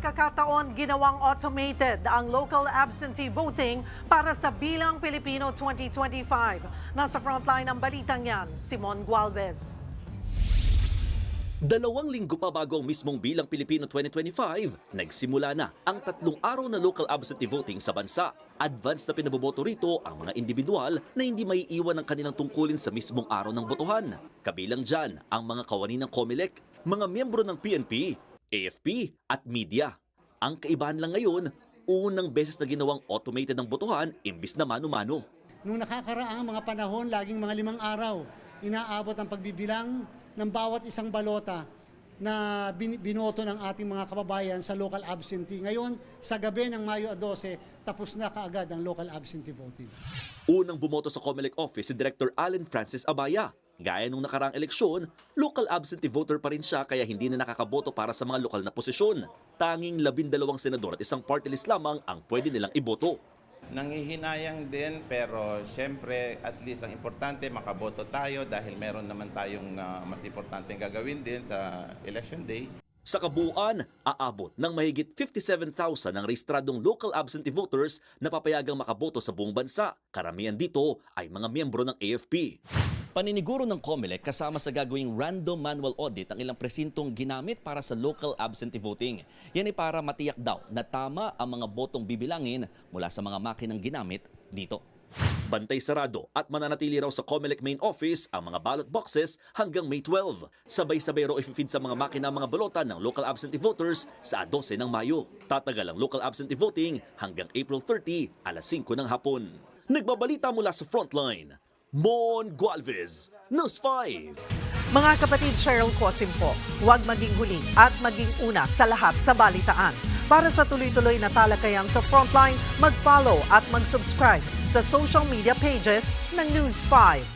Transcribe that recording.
pagkakataon ginawang automated ang local absentee voting para sa Bilang Pilipino 2025. Nasa frontline ng balitang yan, Simon Gualvez. 2 linggo pa bago ang mismong Bilang Pilipino 2025, nagsimula na ang 3 araw na local absentee voting sa bansa. Advance na pinaboboto rito ang mga individual na hindi maiiwan ang kanilang tungkulin sa mismong araw ng botohan. Kabilang dyan ang mga kawani ng COMELEC, mga miyembro ng PNP, AFP at media. Ang kaibahan lang ngayon, unang beses na ginawang automated ang botohan imbis na mano-mano. Nung nakakaraang mga panahon, laging mga 5 araw, inaabot ang pagbibilang ng bawat isang balota na binoto ng ating mga kababayan sa local absentee. Ngayon, sa gabi ng Mayo 12, tapos na kaagad ang local absentee voting. Unang bumoto sa COMELEC office si Director Allen Francis Abaya. Gaya nung nakaraang eleksyon, local absentee voter pa rin siya kaya hindi na nakakaboto para sa mga lokal na posisyon. Tanging 12 senador at isang party list lamang ang pwede nilang iboto. Nanghihinayang din pero siyempre at least ang importante makaboto tayo dahil meron naman tayong mas importanteng gagawin din sa election day. Sa kabuuan, aabot ng mahigit 57,000 ang rehistradong local absentee voters na papayagang makaboto sa buong bansa. Karamihan dito ay mga miyembro ng AFP. Paniniguro ng COMELEC kasama sa gagawing random manual audit ang ilang presintong ginamit para sa local absentee voting. Yan ay para matiyak daw na tama ang mga botong bibilangin mula sa mga makinang ginamit dito. Bantay sarado at mananatili raw sa COMELEC main office ang mga ballot boxes hanggang May 12. Sabay-sabay raw i-feed sa mga makina mga balota ng local absentee voters sa 12 ng Mayo. Tatagal ang local absentee voting hanggang April 30, alas 5 ng hapon. Nagbabalita mula sa frontline, Mon Gualvez, News 5. Mga kapatid, Cheryl Cosim po, huwag maging huli at maging una sa lahat sa balitaan. Para sa tuloy-tuloy na talakayang sa Frontline, mag-follow at mag-subscribe sa social media pages ng News 5.